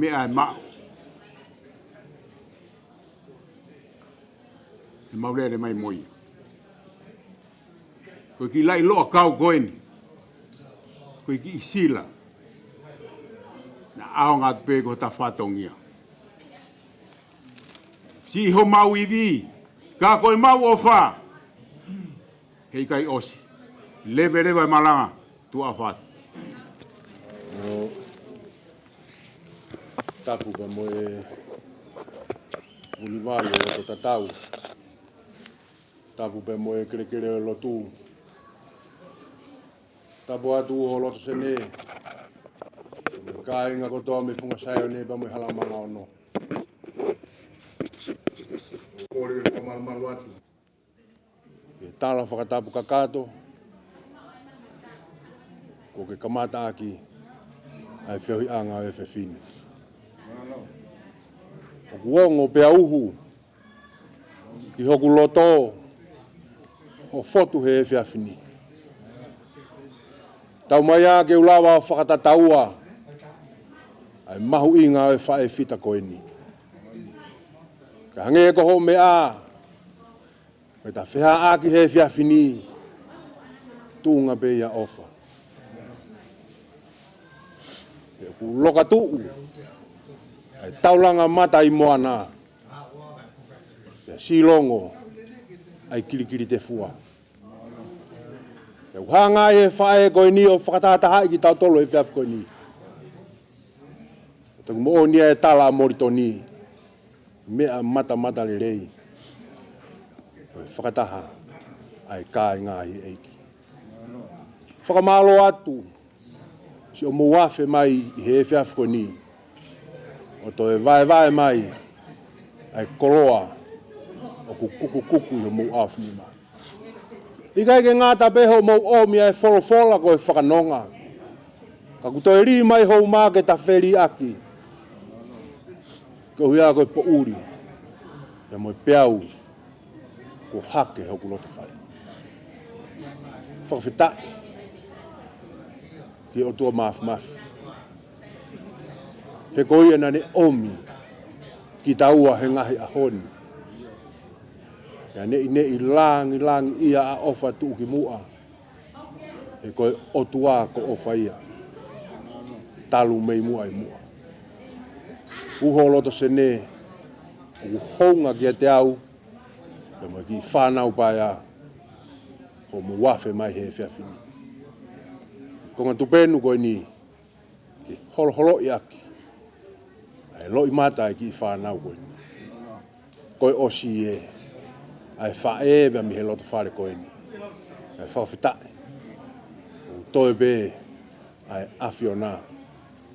Me ai mau. E maulele mai moi. Koe ki lai loa kau koeni. Koe ki isila. Na ao ngā tupe ko ta whatongia. Si ho mau i vi. Ka koe mau o wha. Hei kai osi. Lewe lewe malanga. Tua what. Tapu pa mo e Ulivalo o tatau. Tapu pa mo e kere o lotu. Tapu atu o loto sene. Ka inga kotoa me funga sayo ne pa mo halamanga ono. Kore ka malamalu atu. E tala whakatapu kakato. Ko ke kamata aki. Ai whiohi anga e whewhini. O kuongo pea uhu. Ki hoku loto. O fotu he e whiawhini. Tau mai a ke ulawa o whakatataua. Ai mahu inga e whae whita koeni. Ka hange ko ho me a. Me ta whiha a ki he whiawhini. Tūnga pe ia ofa. E ku loka tuu. Ai taulanga mata i moana. E silongo. Ai kilikili te fua. E uhanga e whae koe ni o whakatataha i ki tau tolo e whiawhi koe ni. E taku mo nia e tala morito ni. Mea mata le rei. E whakataha. Ai kai ngahi eiki. Whakamalo atu. Si o muafe mai i he whiawhi koe ni. O to e vai mai. Ai koloa. O kuku i ho muafe ni mai. Ika ke ngata peho mo omi ai folofola ko e whakanonga. Ka kuto e ri mai hou maa ke ta wheri aki. Ko huia ko e po uri. E mo e peau. Ko hake hoku loto whare. Whakawhitai. Ki o tua mafi. He koia na ne omi. Ki taua he ngahi ahoni. Ja nei langi ia a ofa tu ki mua. E koe otua ko ofa ia. Talu mei mua i mua. Uho loto sene. O honga ki a te au. E mo ki whanau paia. Ho mu wafe mai he whiawhini. Ko ngā tupenu koe ni. Ki holo i aki. Ai loi mata ki whanau koe ni. Koe osi e. Ai whae bea mi he loto whare koe ni. Ai whawhitai. O toe be ai awhiona.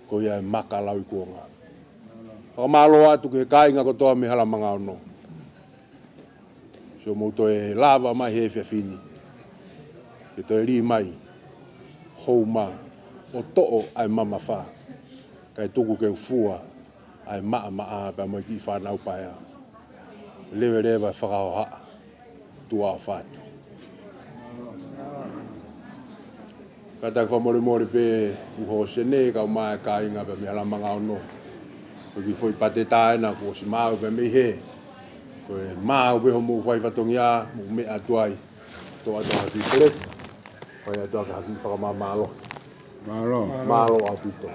Ko ia e maka lau i kuonga. Whakamalo atu ke kāinga ko toa mi halamanga ono. So mo toe lava mai he whiawhini. Ke toe ri mai. Hou ma. O to'o ai mama wha. Kai tuku ke ufua. Ai maa bea mo ki whanau paia. Lewe whakao haa. Tua whātu. Kata whamore pe uho sene kau mai ka inga pe mi halamanga ono. Ko ki foi pate taena ko si mau pe mi he. Ko e mau pe homo whai whatongia mo me atuai. To ato hati pere. Whai ato ka hati whakama malo. Malo apito.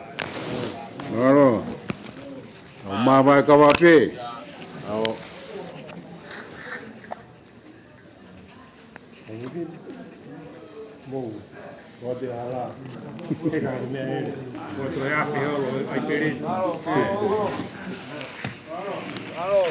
Malo. O mawai kawape. Ao. Mou, pode lá. Pegar o meu. Outro é a ferro, vai querer. Alô.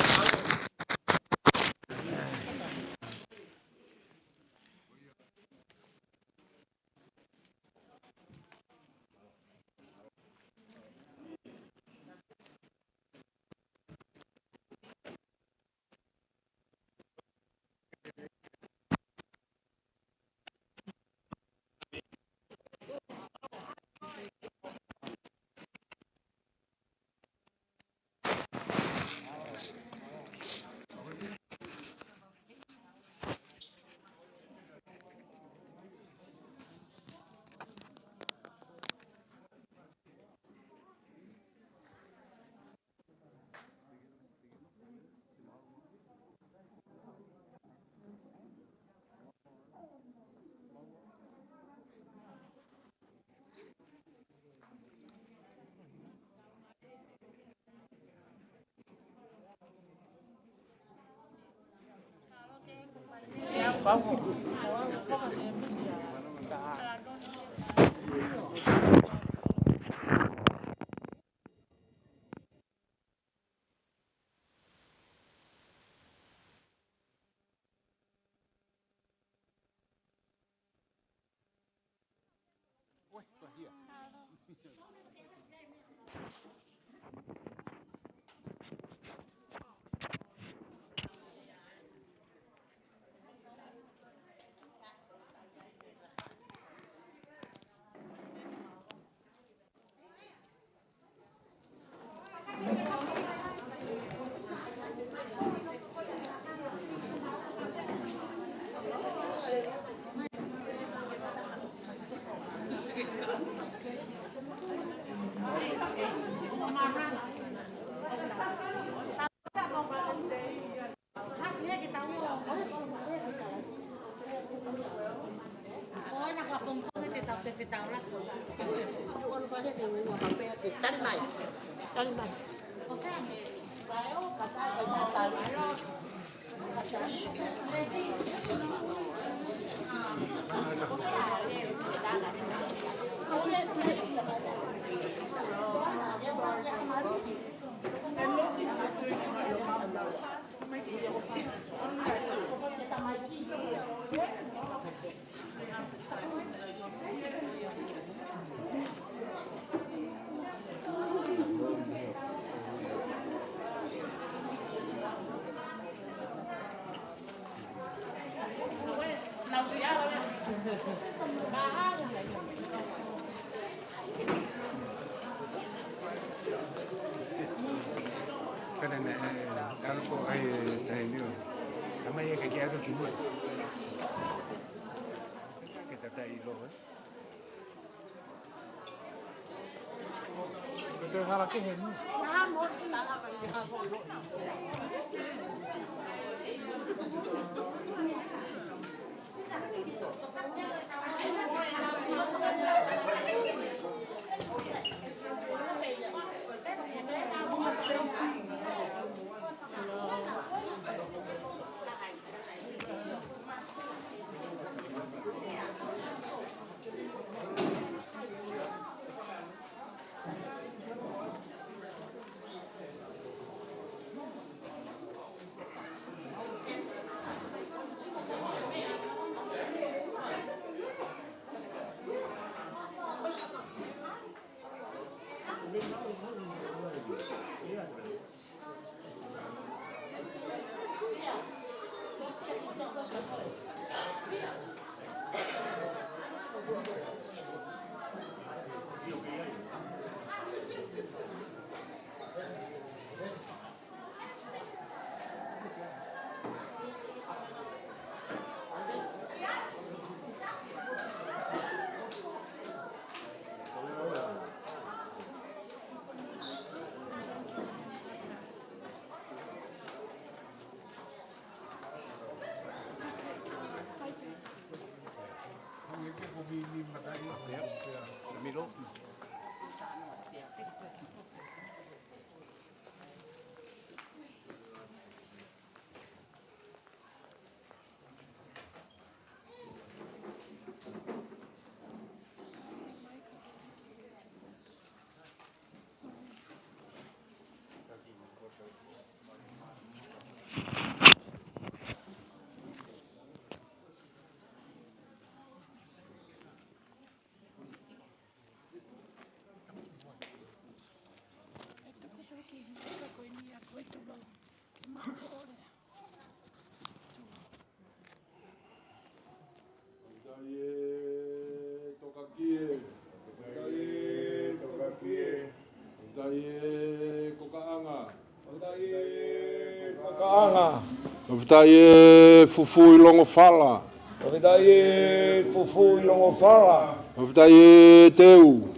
Mafitaye fufu ilongo fala. Mafitaye fufu ilongo fala. Mafitaye teu.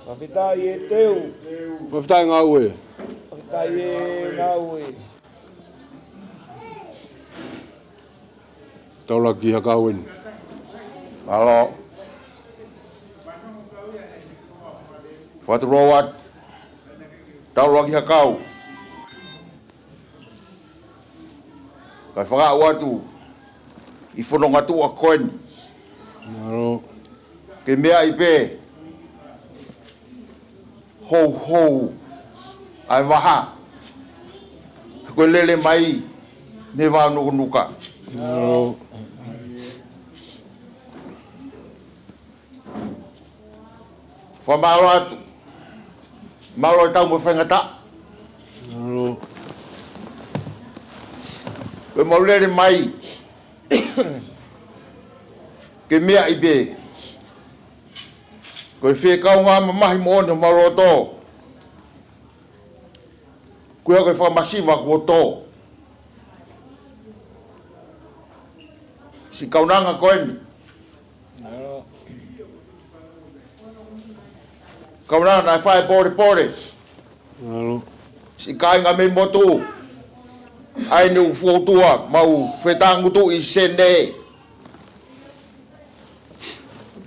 Mafitaye teu. Mafitaye ngawe. Mafitaye ngawe. Taulaki hakawin. Halo. Watu rawat. Taulaki hakau. Kai whaka watu, I whanonga tu a koeni. Aro. Ke mea I pe. Hou. Ai waha. Koe lele mai. Ne wā nuka. Aro. Whamalo atu. Malo I tau mo whengata. Aro. Koe maulere mai. Ke mea I be. Koe whekau ngā mamahi mo one malo tō. Koe koe whamasiwa kua tō. Si kaunanga koeni. Kaunanga nai whae pore. Aro. Si kainga me motu. Ai ni ufotua mau whetangu tu I sene.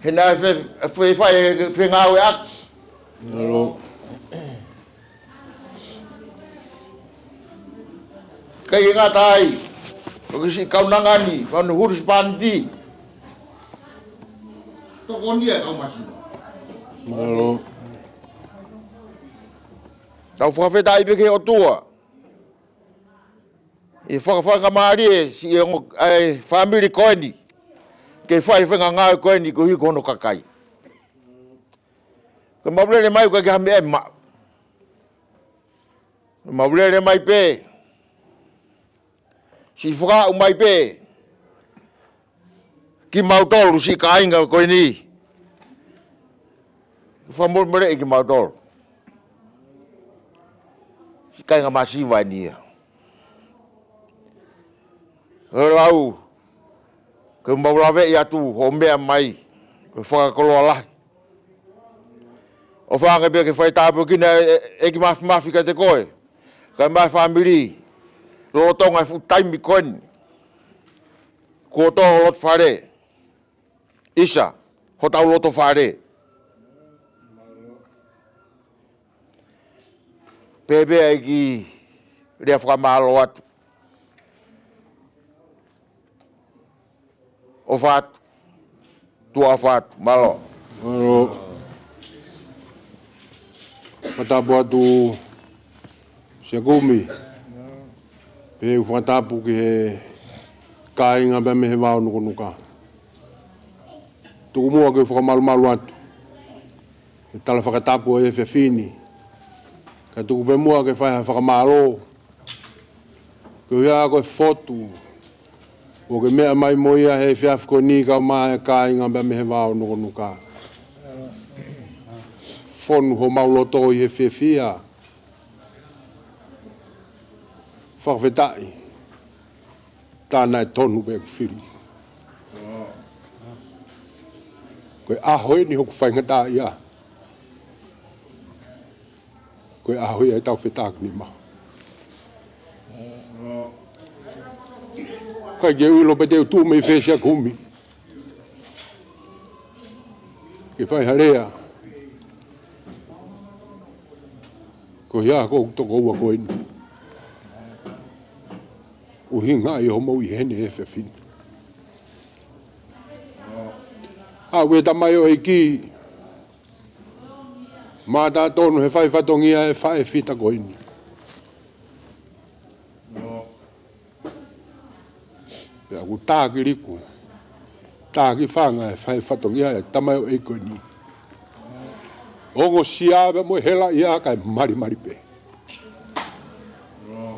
He nai whae ngāwe ak. Aro. Kei ngā tai. Koe si kaunanga ni. Wanu hurus pandi. Toko ndia kau masina. Aro. Tau whawheta I peke o tua. I whakawhanga maari e si e whamiri koeni. Kei whaiwhenga ngāu koeni ko hi kono kakai. Ko maulere mai koe ke hame e ma. Maulere mai pe. Si whaka umai pe. Ki mautolu si ka ainga koeni. Whamurmure I ki mautolu. Kai ngā masiwa ni. Lau, ke maulawe I atu ho mea mai, ke whakakoloa lahi. O whanga pia ke whai tāpu kina e ki mafi ka te koe. Kai mai whamiri, lotonga I taimi koeni. Ko tō lot whare. Isa, ho tau loto whare. Pepe ai ki rea whakamalo atu. O whatu. Tua whatu, malo. Aro. Matapu atu se gumi. Pe whatapu ki he kāinga me me he wāo nuka. Tuku mua ke whakamalu atu. He tala whakatapu e whiwhini. Ka tuku pe mua ke whai whakamalo. Ke hea koe fotu. O ke mea mai moia he whiawhiko ni ka mai ka inga me he wāo nuka. Fonu ho mauloto I he whiwhia. Whawhetai. Tāna e tonu pe kuwhiri. Koe aho e ni hoku whaingata ia. Koe aho e tau whetāk ni ma. Koe ge ulo pe teu tū mei whesia kumi. Ke whai harea. Ko hea ko toko ua koe ni. Uhinga I homo I hene e whewhini. Ue tamai o ki. Mā tā tonu he whai whatongia e whae whita koini. Pea ku tāki riku. Tāki whanga e whae whatongia e tamai o koini. Ongo siawe mo hela ia kai mari pe.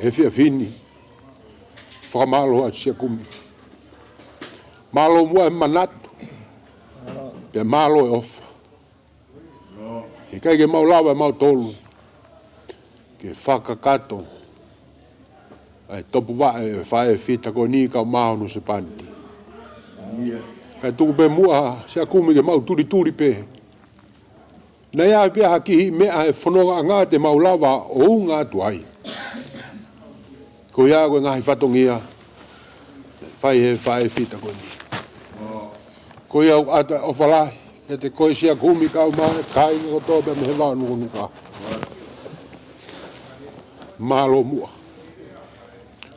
He whiawhini. Whakamalo atu sia kumi. Malo mua e manatu. Pea malo e ofa. He kai ke maulawa e mau tolu. Ke whakakato. Ai topu wa e whae whita ko ni kau mahonu se panti. Kai tuku pe mua sia kumi ke mau turi pe. Nei ai pia haki mea e whanonga ngā te maulawa o ngā tuai. Ko ia koe ngahi whatongia. Whai he whae whita ko ni. Ko ia ata o whalahi. Ke te koe sia kumi kau mai, kai ngā tōpea me he wānu nuka. Mālo mua.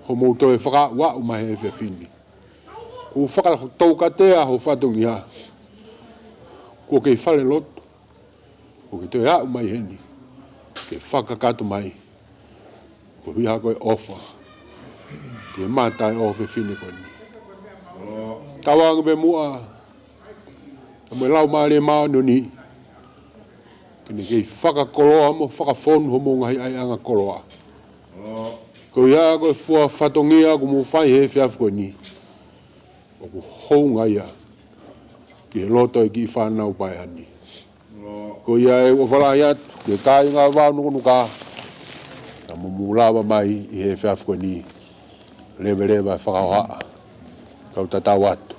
Ho mouto e whaka wau mai he whiawhini. Ko whakatau katea ho whatongia. Ko kei whale loto. Ko ke te au mai heni. Ke whakakato mai. Ko hiha koe ofa. Ke mātai ofe whine koe ni. Tawanga me mua. Mo lau maare mao no ni. Kene kei whakakoloa mo whakafonu ho mo ngai ai anga koloa. Ko ia koe fua whatongia ko mo whai he whiafu koe ni. O ko hounga ia. Ki he loto i ki whanau pai hani. Ko ia e o whala ia ke kai ngā wāu nuku nuka. Na mo mulawa mai i he whiafu koe ni. Lewe lewe whakaoha. Kau tatau atu.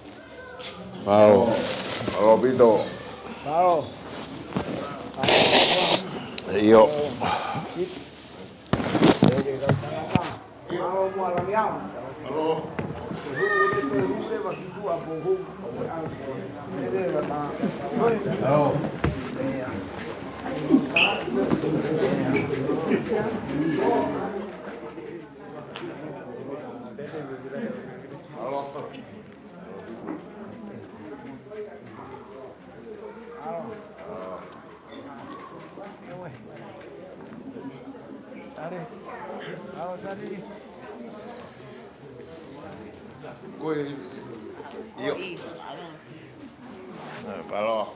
Maro. Maro Pito. Maro. Iyo. Iyo. Palo.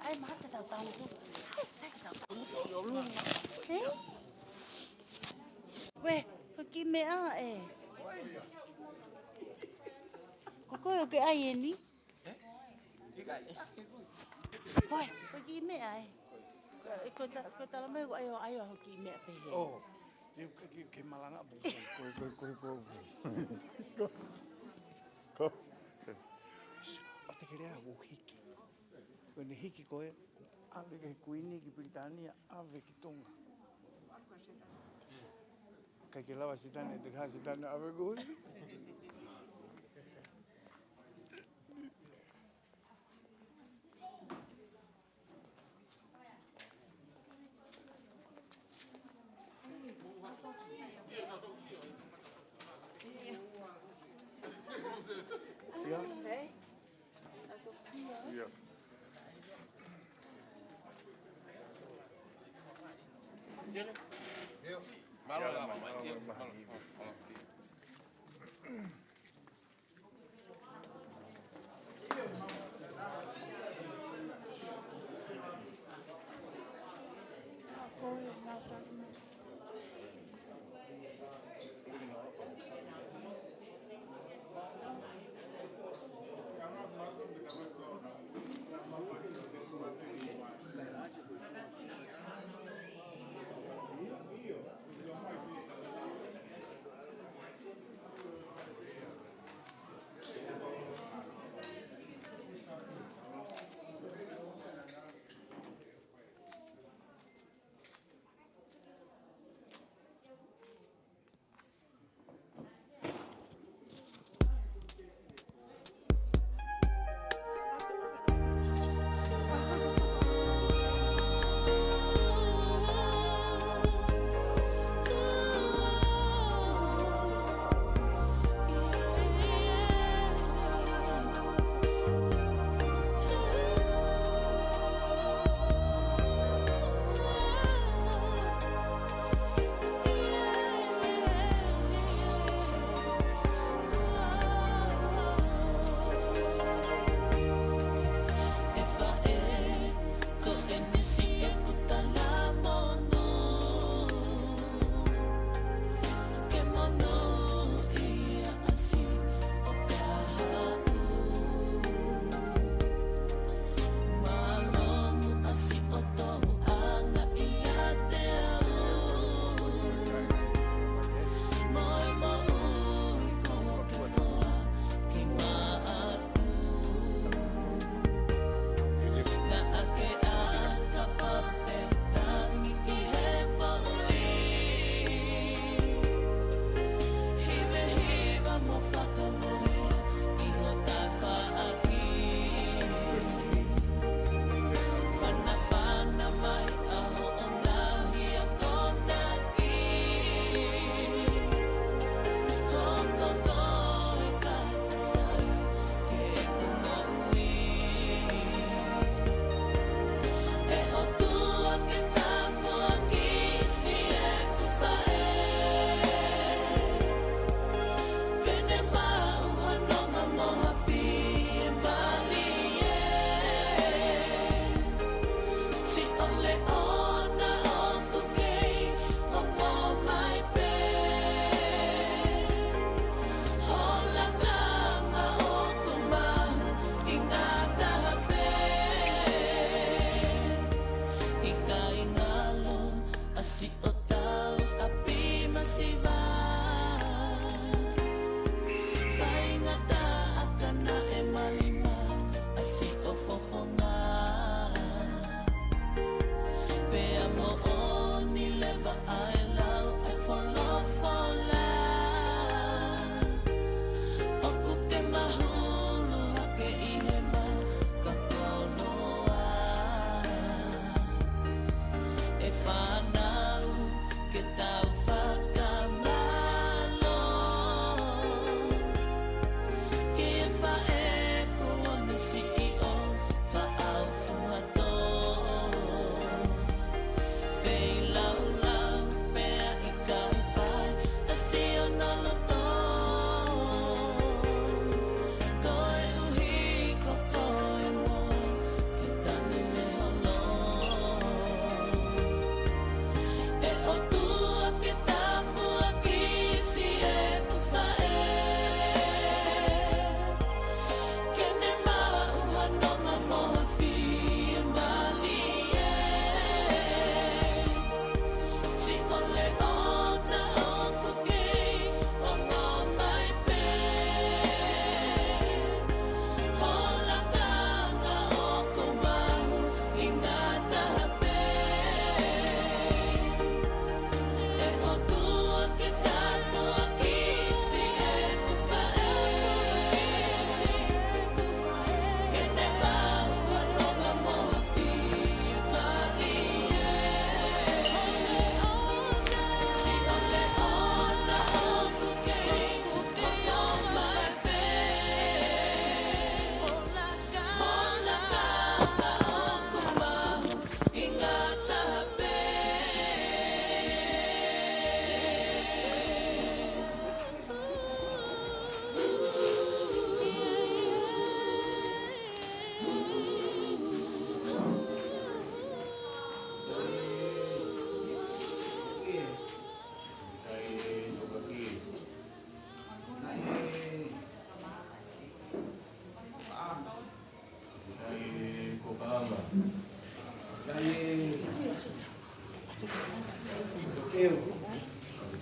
Ai má cái tàu tàu tu, sao cái tàu tàu nó nhiều luôn thế? Quê, cái kim mẹ ê, có cái ai vậy ní? Quê, cái kim mẹ ai? Cái tao làm mấy cái ai cái kim mẹ về? Oh, cái malanga bu, ko. Ate kere a bu hiki. When hiki koe, ave ke kuini ki Britania, ave ki Tonga. Kai ke lawa sitane, te ka sitane ave kuini. Yeah.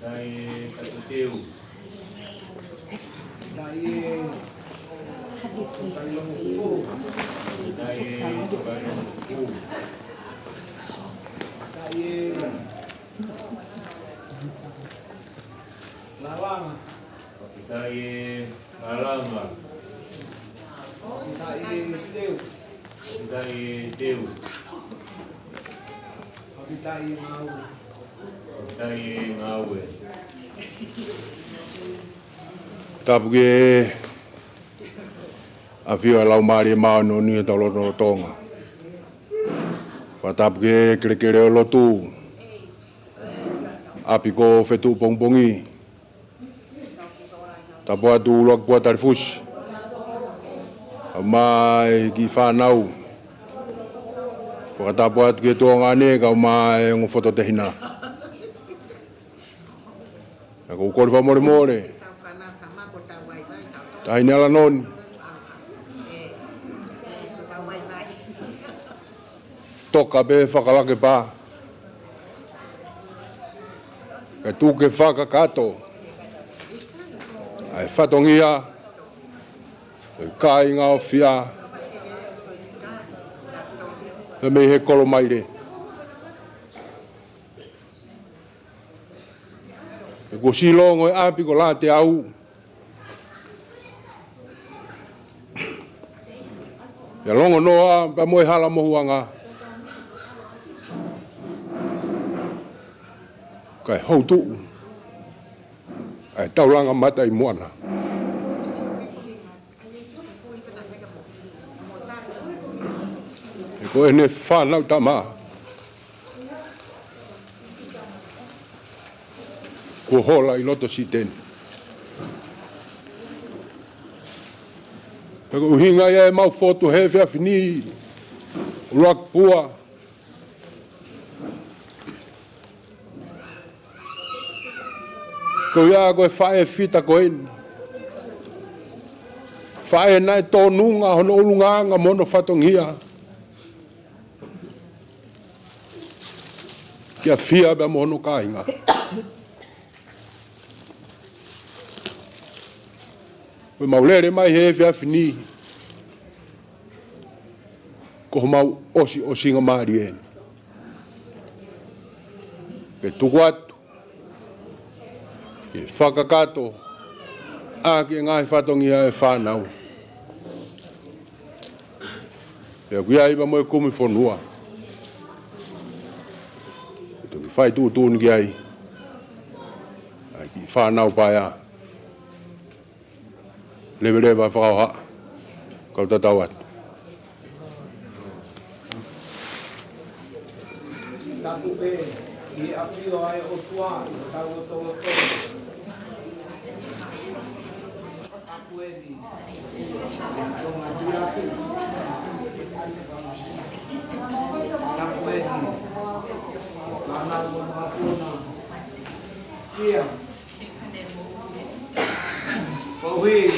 Fetu'u. Fetu'u. Tapuke afio lau mari mau no ni tolo tonga. Patapuke kere lotu. Apiko Fetu'u Pongipongi. Tapua tu luak buat tarifus. Mai ki Finau. Pakatapua tu ke tuangane kau mai ngofoto tehina. Aku kau fa more. Tahini Alanoni. Toka be whakalake pa. Ka tuke whakakato. Ai whatongia. Kai ngā whia. E me he kolo maire. E ko silongo e api ko la te au. Ya longo noa pa moe hala mohuanga. Kai houtu. Ai taulanga mata i moana. E ko e ne whanau tama. Ko hola i loto si teni. E ko uhinga ia e mau foto he whea whini. Uruak pua. Ko ia koe whae whita koe ni. Whae nai tō nunga hono ulunganga mono whatongia. Kia whia bea mono kāinga. Koe maulere mai he whea whini. Ko mau osi ngā maari e. Ke tuku atu. Ke whakakato. Ake ngai whatongia e whanau. Pea kuia iwa moe kumi whonua. E toki Failotu ni ki ai. Ai ki whanau paia. Lewe whakauha. Kau tatau atu. Tapu pe, i afio ai o tua, tau o tolo tolo. Tapu e si, o matura si. Tapu e si, kana o matuna. Kia. O hui,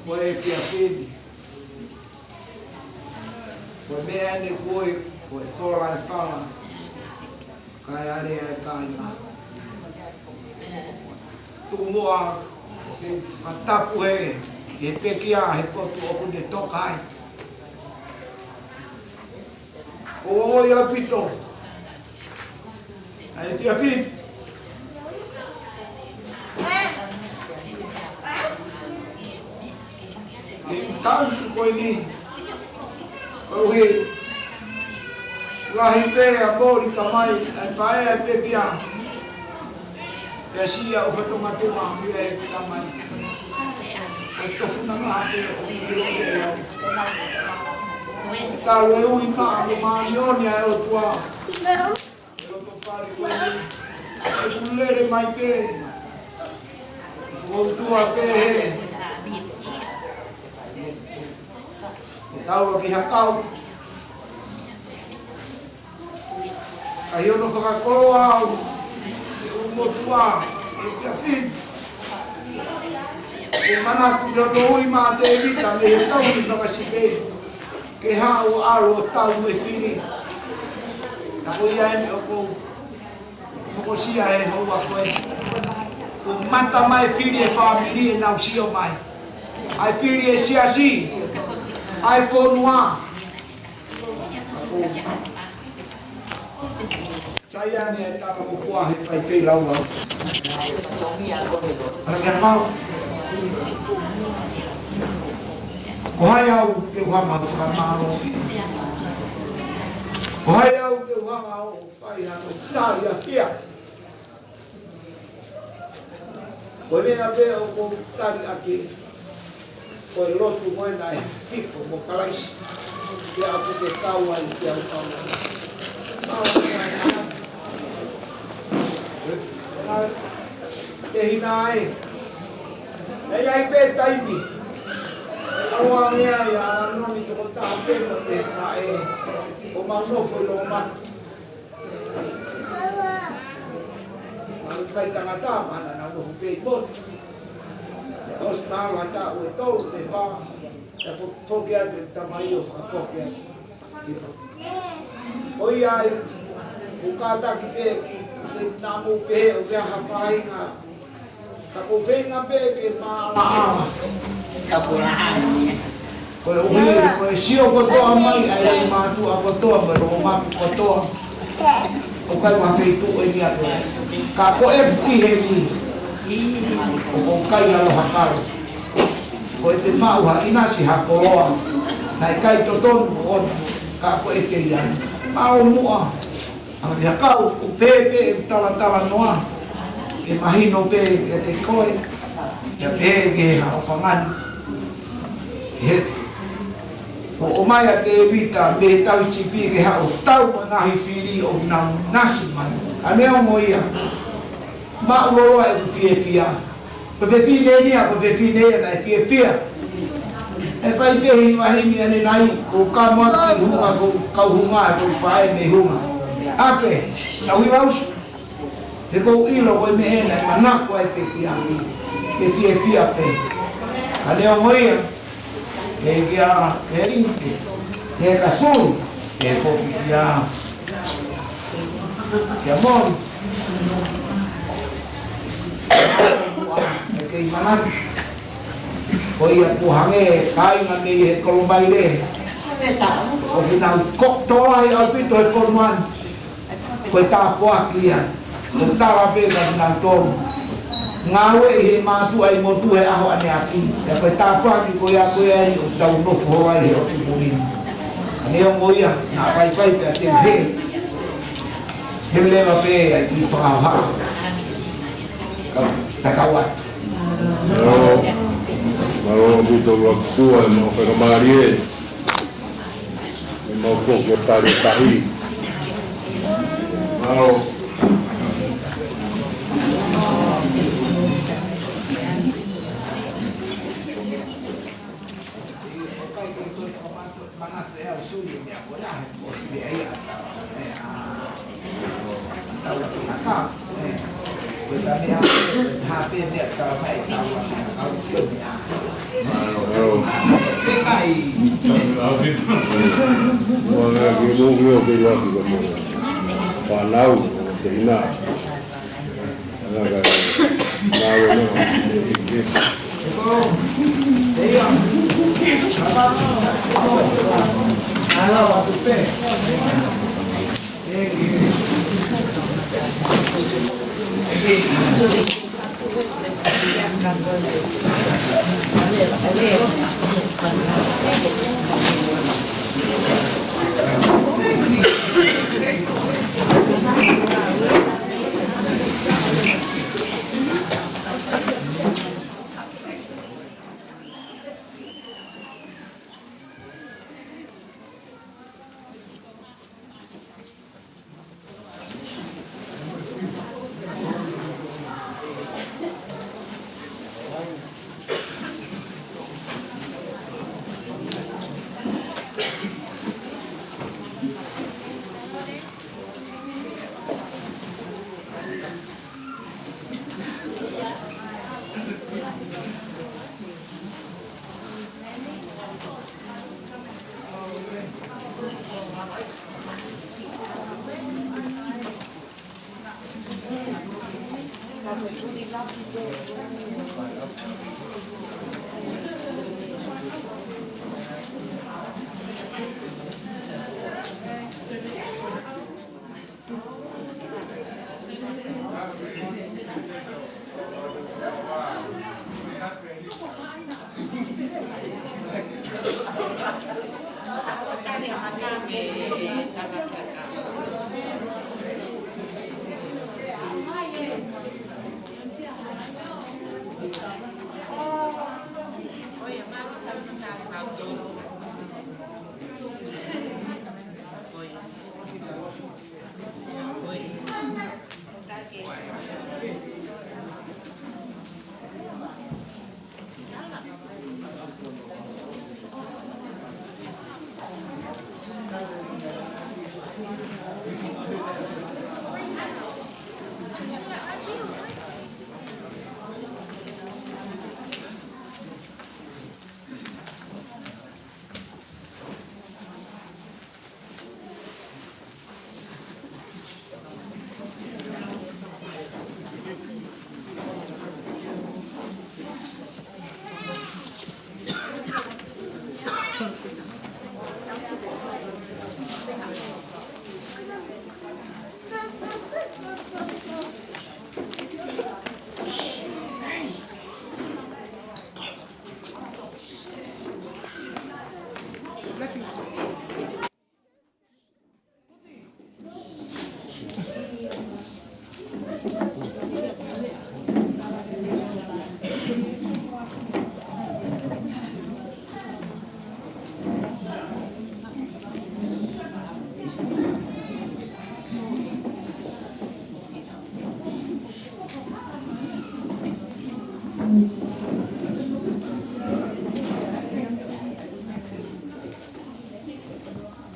o e kia fidi. O mea ne koe, o e tola e whala. Kai are e kāinga. Tuku moa, he whatapu he pekia, he kotu oku ne tokai. O ia pito. Ai fia fit. He tansu koe ni. Koe he. Lahi pere a mori tamai, ai whae a pekia. Pea sia o whatongatuma, mira e tamai. Ai tofuna ngā te o miro e au. Tāru e ui maa, o maa nioni a o tua. E o to whare koe ni. E kulere mai pe. O tua pe he. Tāru a ki hakau. Ai ono whakakoro au, e umotua, e kia whit. E mana ku reo ui mā te rita, me he tau ni whakasike. Ke hao aro o tau me whiri. Na hoi ai me o kou. Mokosia e haua koe. O mata mai whiri e whamiri e nau sio mai. Ai whiri e siasi. Ai whonua. Saiani e tama ko fua he pai pei lau lau. Raka mau. O hai au te uhama whakamaro. O hai au te uhama o pai hano tāri a whia. Koe mea pēo ko tāri ake. Koe lotu moe nai hiko mo kalaisi. Te aku te kaua i te au kaua. Te hina ai. Ei ai pē taimi. Aroa mea ia Alanoni toko taha pēno te kae. O maunofo lo matu. Au kai tangata mana na no pei bot. Os mawa ta o tau te fa. Te fokia te tamai o fokia. Oi ai. O kata ki te namu pe o kia hapainga. Ka ko venga pe ke mala. Ka pula ai. Koe sio kotoa mai ai matu a kotoa me ro mapu kotoa. O kai wa Fetu'u e nia te. Ka ko e pui he mi. O kai alo hakaru. Ko e te mau ha inasi hakoroa. Nai kai totonu o ka ko e te iani. Mau mua. Ang hakau o pepe tala noa. E mahino pe e te koe. E pege ha o whangani. O mai a te vita me tau sipi ke ha o tau mo ngahi whiri o nau nasi mai. A mea mo ia. Ma uoroa e ku fia. Ko te whine nia, ko te whine ea na e fia. E whai pehi wahimi ane nai, ko ka moati hunga, ko kauhunga, ko whae me hunga. Ake, na hui rausu. He kou ilo koe me ena, e manako ai pe kia. Ke fia pe. A leo mo ia. E kia e rinke, e kasuri, e kopi kia mori. E kei manaki. Ko ia puhange kainga ni he kolombai le. O hinau toa hi au pito he konuan. Koe tā poa kia. Ko tāra pēka hinau tōru. Ngawe he mātu ai motu he aho ane aki. E koe tāpaki koe a koe ai o tau nofu hoa i o tupurinu. Ane o moia, nā whai pe a te he. He lewa pē ai ki whakau haa. Takau atu. Maro buto wa kua e mau whakamari e. E mau whoki o tari tahi. Maro. Panau, China.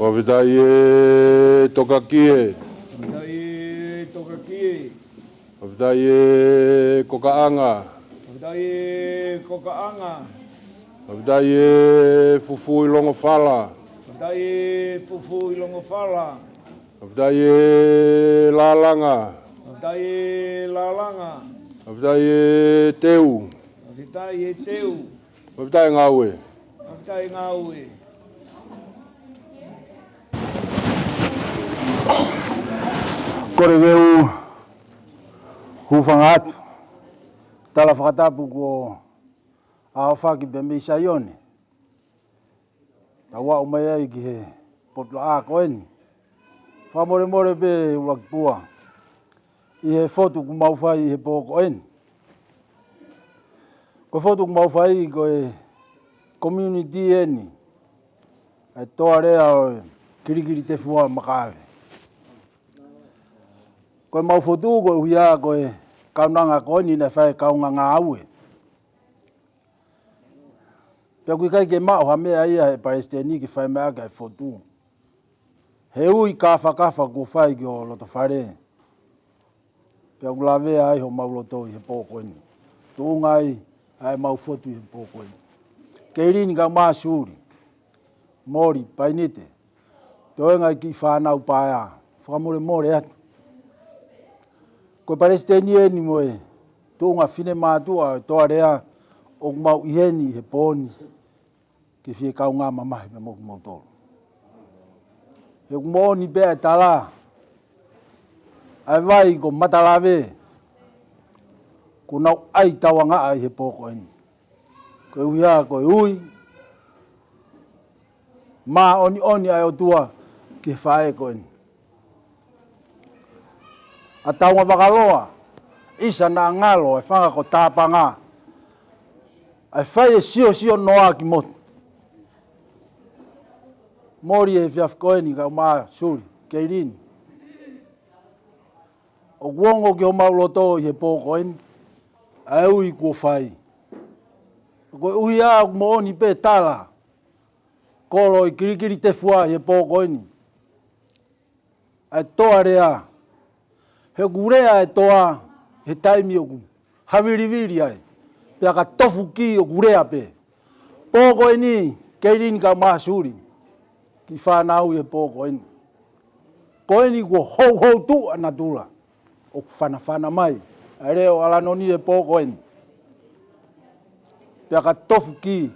Wavitai e toka kie. Wavitai e toka kie. Wavitai e kokaanga. Wavitai e kokaanga. Wavitai e fufu i longo fala. Wavitai e fufu i longo fala. Wavitai e lalanga. Wavitai e lalanga. Wavitai e teu. Wavitai e teu. Wavitai ngaue. Wavitai ngaue. Kore weu hufanga atu. Tala whakatapu ko awhaki bembe isaione. Tawa umaya i ki he potla a koeni. Whamore more be ulakipua. I he fotu kumauwhai i he pō koeni. Ko fotu kumauwhai ko e community eni. Ai toa rea o kirikiri te fua makawe. Koe mau fotu ko huia koe kaunanga koeni na whae kaunga ngā aue. Pea kui kai ke mao ha mea ia he Palestini ki whae mea kai fotu. He ui kafa ko whae ki o loto whare. Pea kulawea ai ho mau loto i he pō koeni. Tūngai ai mau fotu i he pō koeni. Keirini ka maa suri. Mori, painite. Toenga ki whanau paea. Whamore more atu. Ko Palestini e ni moe. Tūnga whine mātua toa rea o mau iheni he pōni. Ke whie kau ngā mamahi me moku mau tōru. He kumoni bea tala. Ai vai ko matalawe. Ko nau ai tawa ngā ai he pōko eni. Ko uia ko ui. Ma oni ai o tua ke whae ko eni. A taunga wakaloa. Isa na ngalo e whanga ko tāpanga. Ai whae e sio noa ki motu. Mori e whiaf koeni ka maa suri. Keirini. O guongo ki o mauloto i he pōko eni. Ai ui kua whai. Ko ui a mooni pe tala. Kolo i kirikiri te fua i he pōko eni. Ai toa rea. He gurea e toa he taimi o ku. Hawiriwiri ai. Pea ka tofu ki o gurea pe. Pōko eni keirini ka maa suri. Ki whanau i he pōko eni. Ko eni kua hou tu anatula. O whana mai. Ai reo Alanoni e pōkoen. Pea ka tofu ki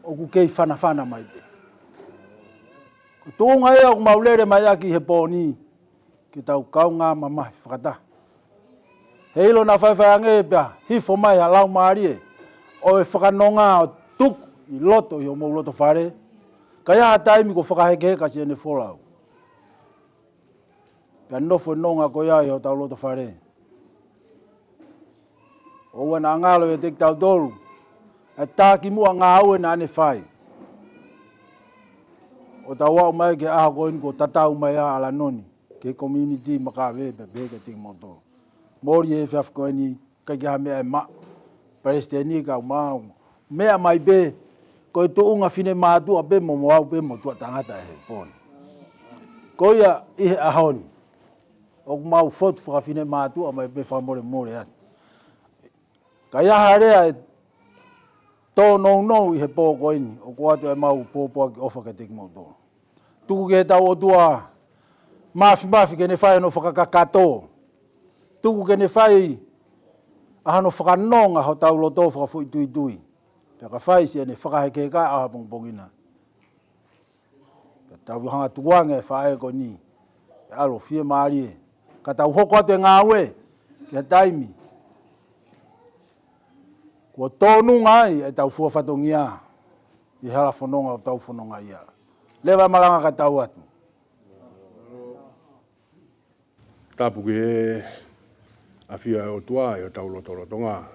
o ku kei whana mai pe. Ko tūnga ea o maulere mai aki he pōni ki tau kaunga mamahi whakata. He ilo na whaiwhaiange pea hifo mai ha lau maari e o e whakanonga o tuku i loto i o mou loto whare. Ka ia taimi ko whakahekeheka si ene wholau. Pea nofo nonga ko ia i o tau loto whare. O wana angalo e tek tau tolu. E tāki mua ngā au e na ane whai. O tau wau mai ke aha koini ko tatau mai a Alanoni. Ke community makawe pe peke ting moto. Mori e whiaf koini kai ki ha mea e ma. Palestini ka mau. Mea mai be. Ko e tuunga fine mātua pe mo moau pe mo tua tangata e he poni. Ko ia ihe ahoni. O mau fotu whaka fine mātua mai pe whamore more ati. Ka ia harea e tō nou i he pōko ini. O ko atu e mau pōpua ki ofa ke teki moto. Tuku ke he tau o tua mafi ke ne whai no whakakakato. Tuku ke ne whai ahano whakanonga ho tau loto whakafui tui. Pea ka whai si ene whakaheke ka aha pongpongina. Pea tau hanga tukuange e whae ko ni. E alo fie maari e. Ka tau hoko atu e ngā ue. Ki ha taimi. Kua tōnu ngai e tau fua whatongia. I hala whanonga o tau whanonga ia. Lewa malanga ka tau atu. Tapu ki e awhia o tua e o tau lotonga.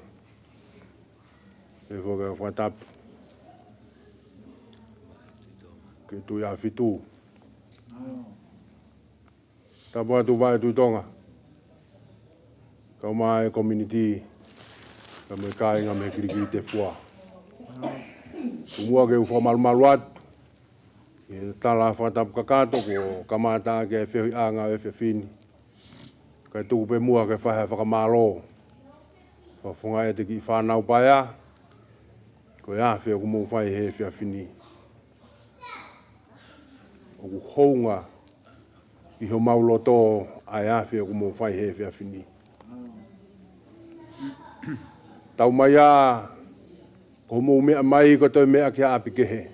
E whoka o whatapu. Ke tui a Fetu'u. Tapu atu vai tui tonga. Kau mai community. Ka me kāinga me kirikiri te fua. Umua ke uwha malu atu. E tala whatapu kakato ko kamata ke whihi anga e whiwhini. Kai tuku pe mua ke whahe whakamalo. Whafunga e te ki whanau paia. Ko ia whia ku mou whai he whiwhini. O ku hounga i ho mauloto a ia whia ku mou whai he whiwhini. Tau mai a ko mou mea mai ko toi mea ki a api kehe.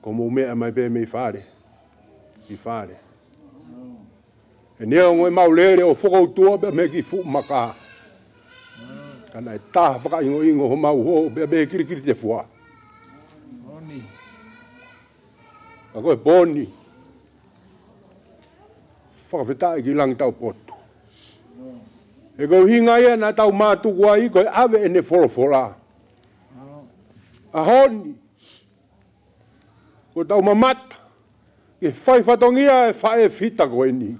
Ko mou mea mai pe mei whare. I whare. E nea ngoe maulere o whakautua bea me ki fu maka. Kana e taha whakaingo ho mau ho bea me kirikiri te fua. Ka koe poni. Whakawhetai ki langi tau potu. E kau hinga ia na tau mātuku ai koe ave e ne wholofola. A honi. Ko tau mamata. Ke whai whatongia e whae fita koe ni.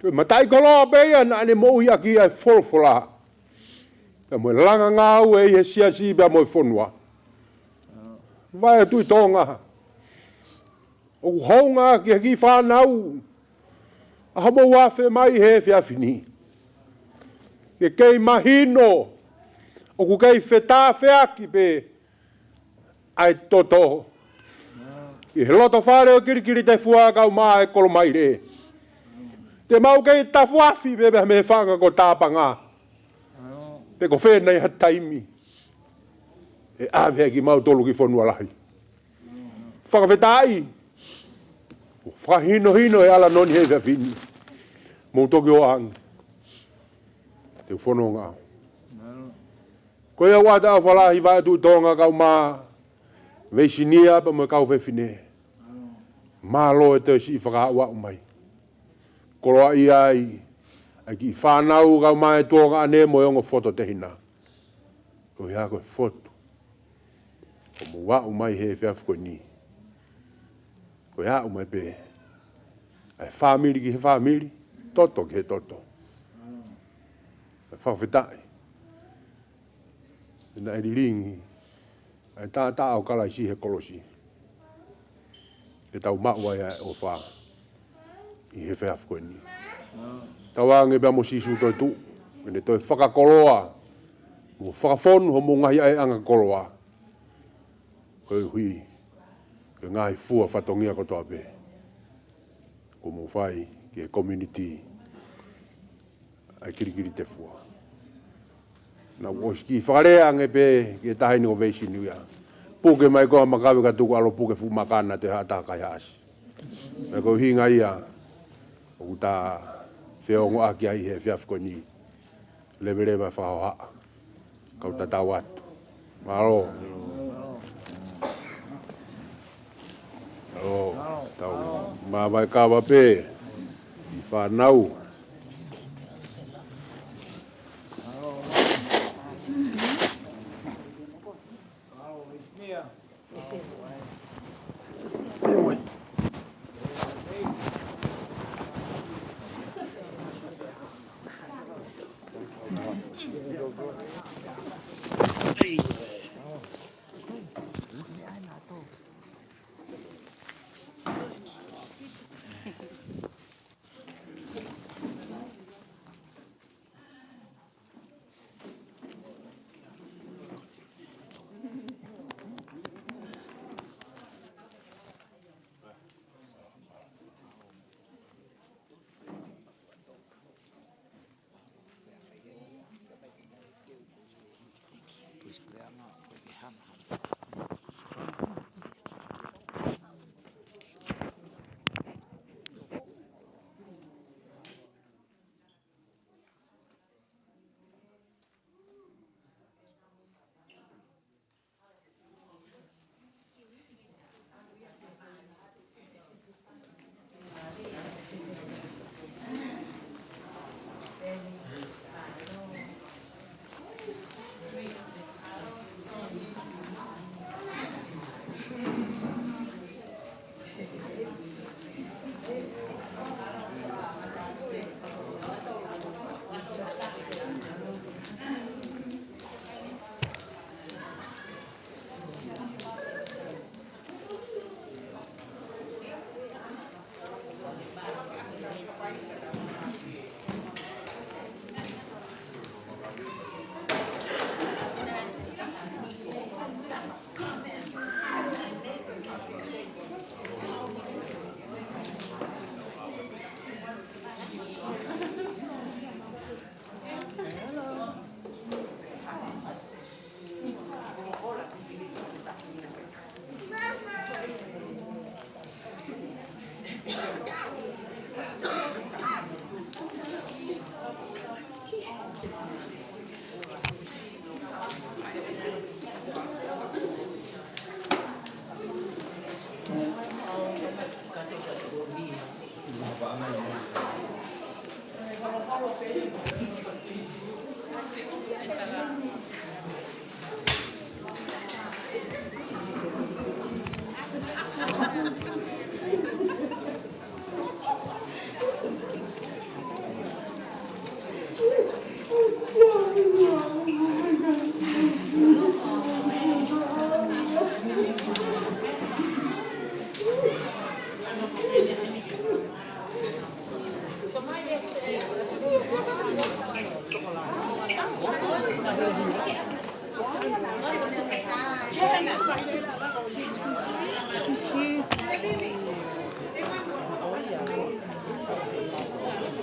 Koe matai koloa beia na ane mohi aki ai wholofola. Ka moe langa ngāu e he siasi bea moe whonua. Vai tui tonga. O honga ki haki whanau. A mo wafe mai he whiawhini. Ke kei mahino. O ku kei whetā whiaki pe. Ai toto. I he loto whare o kirikiri te fua kau maa e kolo mai re. Te mau kei tafuafi bebe me whanga ko tāpanga. Pe ko whenei ha taimi. E ave ki mau tolu ki whanua lahi. Whakawhetai. Whahino e Alanoni he whiawhini. Mou toki o ang. Te whanonga. Ko ia wata a whalahi vai tu tonga kau maa. Veisinia pa mo kau whiawhine. Malo e te si whakaua umai. Koloa i ai. Ai ki whanau kau maa e tonga ane mo yongo foto te hina. Ko ia koe foto. Ko mo wa umai he whiawhiko ni. Ko ia umai pe. Ai family ki he family. Toto ki he toto. Ai whawhetai. Ina e rilingi. Ai tā au kala isi he kolosi. E tau maua ia o wha. I he whiawhiko ni. Tawange bea mo sisu toi tu. Ine toi whakakoloa. Mo whakafonu ho mo ngahi ai anga koloa. Koe hui. Ke ngahi fua whatongia kotoa pe. Ko mo whai ki he community. ai kirikiri te fua. Na woski whakarea ange pe ke tahi ni o veisi niwia. Puke mai koa makawi ka tuku alo puke fu makana te hata kai hasi. Me ko hinga ia o ta whiongo aki ai he whiafko ni levereva whaoha. Kau ta tau atu. Malo. Oh, tau mawai kawa pe i whanau.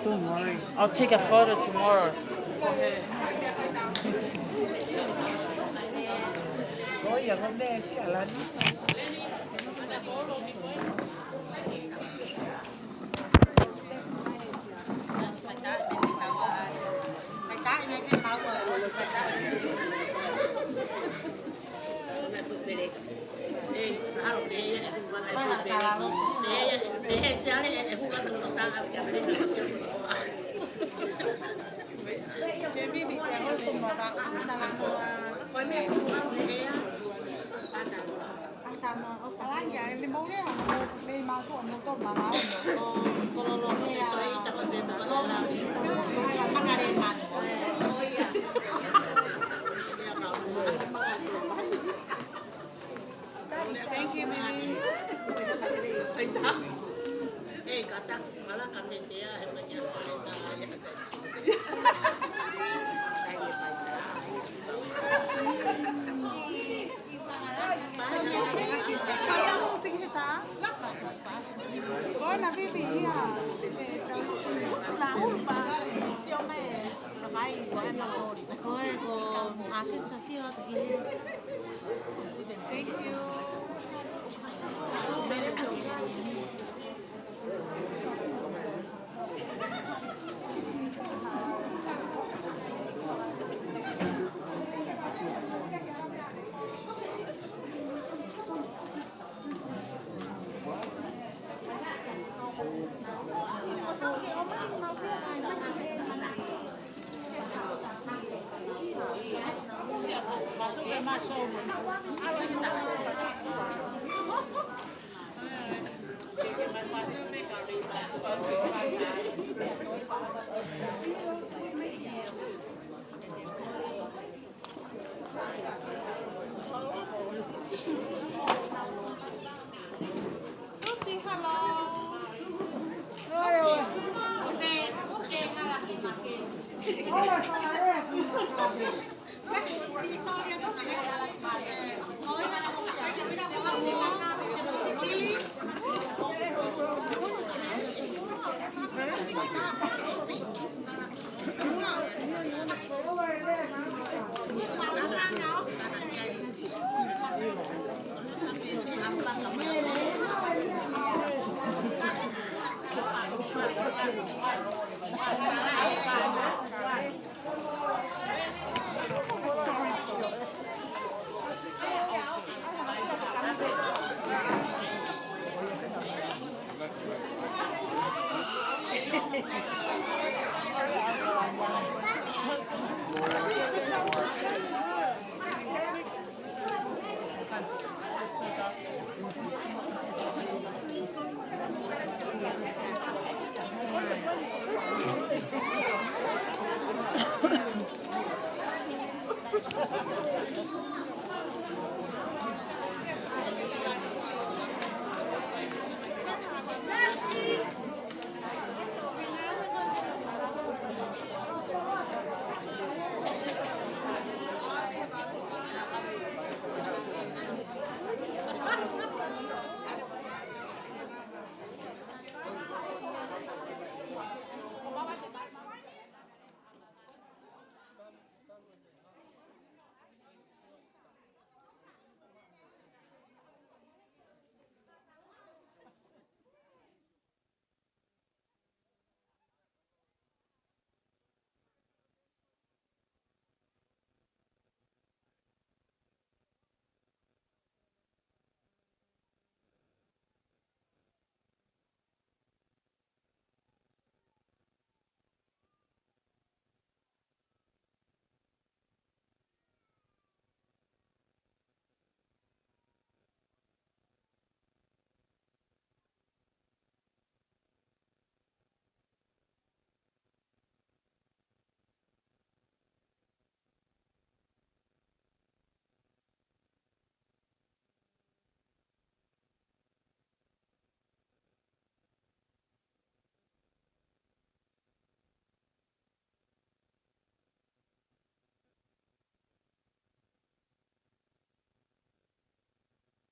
Don't worry. I'll take a photo tomorrow. Thank you, baby. Hey, kata malah kami dia hanya Buona, baby, via. Koe ko ake sa sio ki. Thank you.